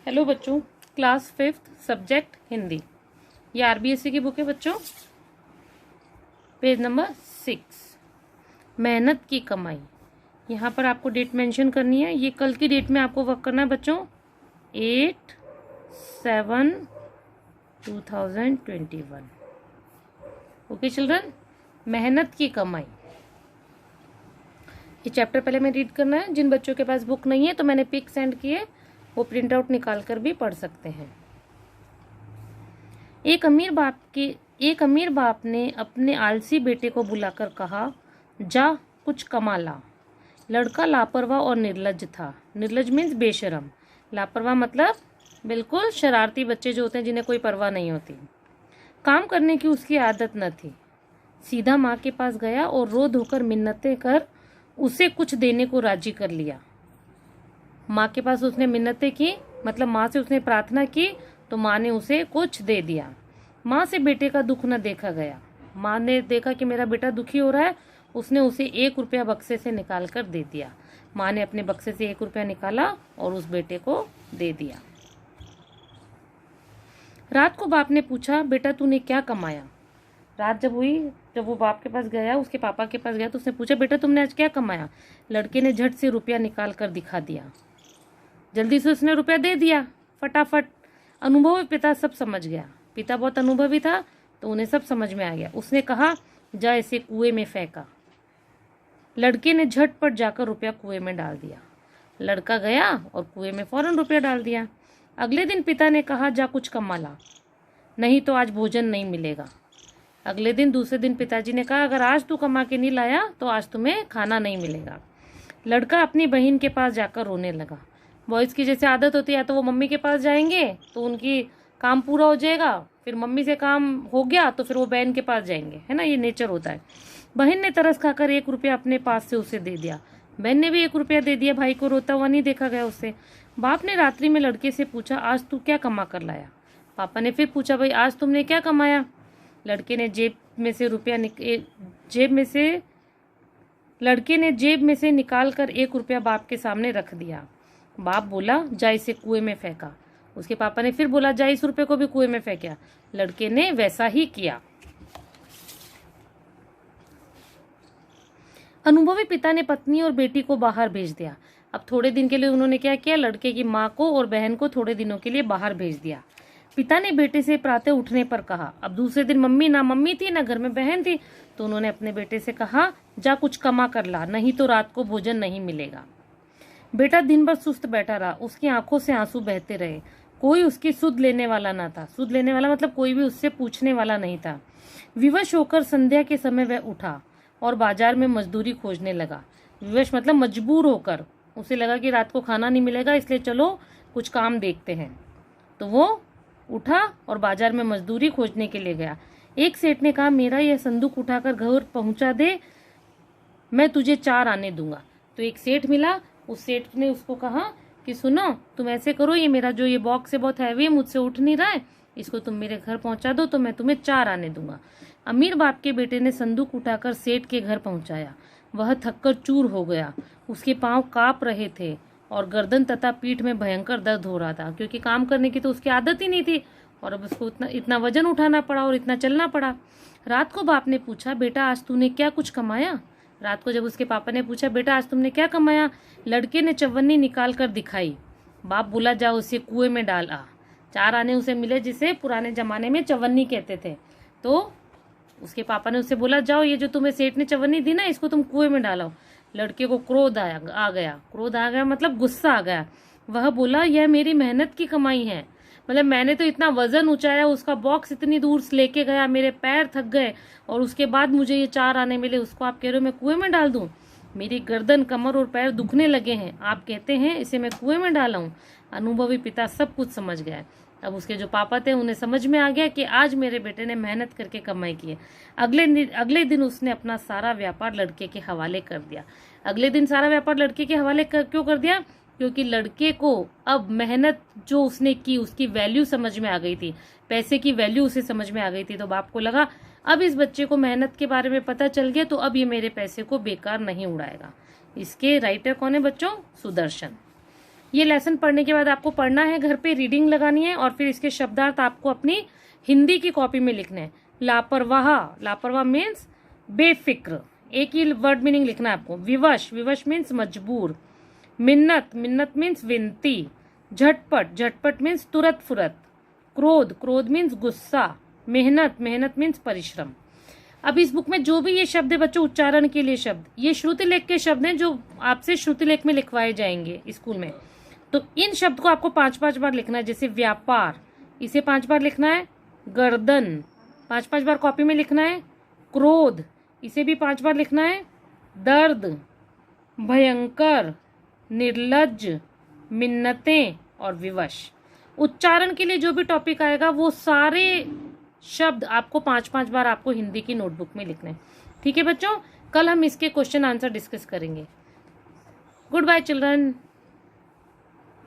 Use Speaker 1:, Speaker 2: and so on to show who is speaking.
Speaker 1: Hello बच्चों, class 5th subject Hindi. ये RBSC की बुक है बच्चों। पेज नंबर 6, मेहनत की कमाई। यहाँ पर आपको डेट मेंशन करनी है। ये कल की डेट में आपको वर्क करना है बच्चों, 8/7/2021। ओके चिल्ड्रन, मेहनत की कमाई। ये चैप्टर पहले में रीड करना है। जिन बच्चों के पास बुक नहीं है तो मैंने पिक सेंड किए, वो प्रिंट आउट निकाल कर भी पढ़ सकते हैं। एक अमीर बाप ने अपने आलसी बेटे को बुलाकर कहा, जा कुछ कमा ला। लड़का लापरवाह और निर्लज था। निर्लज मीन्स बेशरम, लापरवाह मतलब बिल्कुल शरारती बच्चे जो होते हैं जिन्हें कोई परवाह नहीं होती। काम करने की उसकी आदत न थी। सीधा माँ के पास गया और रो धोकर मिन्नतें कर उसे कुछ देने को राजी कर लिया। माँ के पास उसने मिन्नतें की, मतलब माँ से उसने प्रार्थना की तो माँ ने उसे कुछ दे दिया। माँ से बेटे का दुख न देखा गया। माँ ने देखा कि मेरा बेटा दुखी हो रहा है, उसने उसे 1 रुपया बक्से से निकाल कर दे दिया। माँ ने अपने बक्से से 1 रुपया निकाला और उस बेटे को दे दिया। रात को बाप ने पूछा, बेटा तूने क्या कमाया? रात जब हुई, जब वो बाप के पास गया, उसके पापा के पास गया तो उसने पूछा, बेटा तुमने आज क्या कमाया? लड़के ने झट से रुपया निकाल कर दिखा दिया। जल्दी से उसने रुपया दे दिया फटाफट। अनुभवी पिता सब समझ गया। पिता बहुत अनुभवी था तो उन्हें सब समझ में आ गया। उसने कहा, जा इसे कुएं में फेंका। लड़के ने झटपट जाकर रुपया कुएं में डाल दिया। लड़का गया और कुएं में फौरन रुपया डाल दिया। अगले दिन पिता ने कहा, जा कुछ कमा ला, नहीं तो आज भोजन नहीं मिलेगा। अगले दिन दूसरे दिन पिताजी ने कहा, अगर आज तू कमा के नहीं लाया तो आज तुम्हें खाना नहीं मिलेगा। लड़का अपनी बहन के पास जाकर रोने लगा। बॉयज़ की जैसे आदत होती है, या तो वो मम्मी के पास जाएंगे तो उनकी काम पूरा हो जाएगा, फिर मम्मी से काम हो गया तो फिर वो बहन के पास जाएंगे, है ना, ये नेचर होता है। बहन ने तरस खाकर 1 रुपया अपने पास से उसे दे दिया। बहन ने भी 1 रुपया दे दिया। भाई को रोता हुआ नहीं देखा गया उससे। बाप ने रात्रि में लड़के से पूछा, आज तू क्या कमा कर लाया? पापा ने फिर पूछा, भाई आज तुमने क्या कमाया? लड़के ने जेब में से निकाल कर 1 रुपया बाप के सामने रख दिया। बाप बोला, जा इसे कुएं में फेंका। उसके पापा ने फिर बोला, जा इस रुपये को भी कुएं में फेंका। लड़के ने वैसा ही किया। अनुभवी पिता ने पत्नी और बेटी को बाहर भेज दिया। अब थोड़े दिन के लिए उन्होंने क्या किया, लड़के की माँ को और बहन को थोड़े दिनों के लिए बाहर भेज दिया। पिता ने बेटे से प्रातः उठने पर कहा। अब दूसरे दिन मम्मी थी ना घर में बहन थी, तो उन्होंने अपने बेटे से कहा, जा कुछ कमा कर ला, नहीं तो रात को भोजन नहीं मिलेगा। बेटा दिन भर सुस्त बैठा रहा। उसकी आंखों से आंसू बहते रहे। कोई उसकी सुध लेने वाला ना था। सुध लेने वाला मतलब कोई भी उससे पूछने वाला नहीं था। विवश होकर संध्या के समय वह उठा और बाजार में मजदूरी खोजने लगा। विवश मतलब मजबूर होकर। उसे लगा कि रात को खाना नहीं मिलेगा, इसलिए चलो कुछ काम देखते हैं। तो वो उठा और बाजार में मजदूरी खोजने के लिए गया। एक सेठ ने कहा, मेरा यह संदूक उठाकर घर पहुंचा दे, मैं तुझे 4 आने दूंगा। तो एक सेठ मिला। उस सेठ ने उसको कहा कि सुनो, तुम ऐसे करो, ये मेरा जो ये बॉक्स है बहुत हैवी है, मुझसे उठ नहीं रहा है, इसको तुम मेरे घर पहुंचा दो तो मैं तुम्हें 4 आने दूंगा। अमीर बाप के बेटे ने संदूक उठाकर सेठ के घर पहुंचाया। वह थककर चूर हो गया। उसके पांव कांप रहे थे और गर्दन तथा पीठ में भयंकर दर्द हो रहा था, क्योंकि काम करने की तो उसकी आदत ही नहीं थी और अब उसको इतना वजन उठाना पड़ा और इतना चलना पड़ा। रात को बाप ने पूछा, बेटा आज तूने क्या कुछ कमाया? रात को जब उसके पापा ने पूछा, बेटा आज तुमने क्या कमाया? लड़के ने चवन्नी निकाल कर दिखाई। बाप बोला, जा उसे कुएं में डाल आ। 4 आने उसे मिले, जिसे पुराने जमाने में चवन्नी कहते थे। तो उसके पापा ने उससे बोला, जाओ ये जो तुम्हें सेठ ने चवन्नी दी ना, इसको तुम कुएं में डालो। लड़के को क्रोध आ गया मतलब गुस्सा आ गया। वह बोला, यह मेरी मेहनत की कमाई है, मतलब मैंने तो इतना वजन उठाया, उसका बॉक्स इतनी दूर से लेके गया, मेरे पैर थक गए और उसके बाद मुझे ये 4 आने मिले, उसको आप कह रहे हो मैं कुएं में डाल दूं? मेरी गर्दन, कमर और पैर दुखने लगे हैं, आप कहते हैं इसे मैं कुएं में डाला हूं। अनुभवी पिता सब कुछ समझ गया। अब उसके जो पापा थे उन्हें समझ में आ गया कि आज मेरे बेटे ने मेहनत करके कमाई की है। अगले दिन उसने अपना सारा व्यापार लड़के के हवाले कर दिया। अगले दिन सारा व्यापार लड़के के हवाले क्यों कर दिया? क्योंकि लड़के को अब मेहनत जो उसने की उसकी वैल्यू समझ में आ गई थी, पैसे की वैल्यू उसे समझ में आ गई थी। तो बाप को लगा, अब इस बच्चे को मेहनत के बारे में पता चल गया, तो अब ये मेरे पैसे को बेकार नहीं उड़ाएगा। इसके राइटर कौन है बच्चों? सुदर्शन। ये लेसन पढ़ने के बाद आपको पढ़ना है, घर पे रीडिंग लगानी है और फिर इसके शब्दार्थ आपको अपनी हिंदी की कॉपी में लिखने हैं। लापरवाह, लापरवाह मीन्स बेफिक्र, एक ही वर्ड मीनिंग लिखना है आपको। विवश, विवश मीन्स मजबूर। मिन्नत, मिन्नत मीन्स विनती। झटपट, झटपट मीन्स तुरंत फुरत। क्रोध, क्रोध मीन्स गुस्सा। मेहनत, मेहनत मीन्स परिश्रम। अब इस बुक में जो भी ये शब्द है बच्चों, उच्चारण के लिए शब्द, ये श्रुति लेख के शब्द हैं जो आपसे श्रुति लेख में लिखवाए जाएंगे स्कूल में। तो इन शब्द को आपको 5-5 बार लिखना है। जैसे व्यापार, इसे 5 बार लिखना है। गर्दन, 5-5 बार कॉपी में लिखना है। क्रोध, इसे भी 5 बार लिखना है। दर्द, भयंकर, निर्लज्ज, मिन्नतें और विवश। उच्चारण के लिए जो भी टॉपिक आएगा वो सारे शब्द आपको 5-5 बार आपको हिंदी की नोटबुक में लिखने हैं। ठीक है बच्चों, कल हम इसके क्वेश्चन आंसर डिस्कस करेंगे। Good bye children.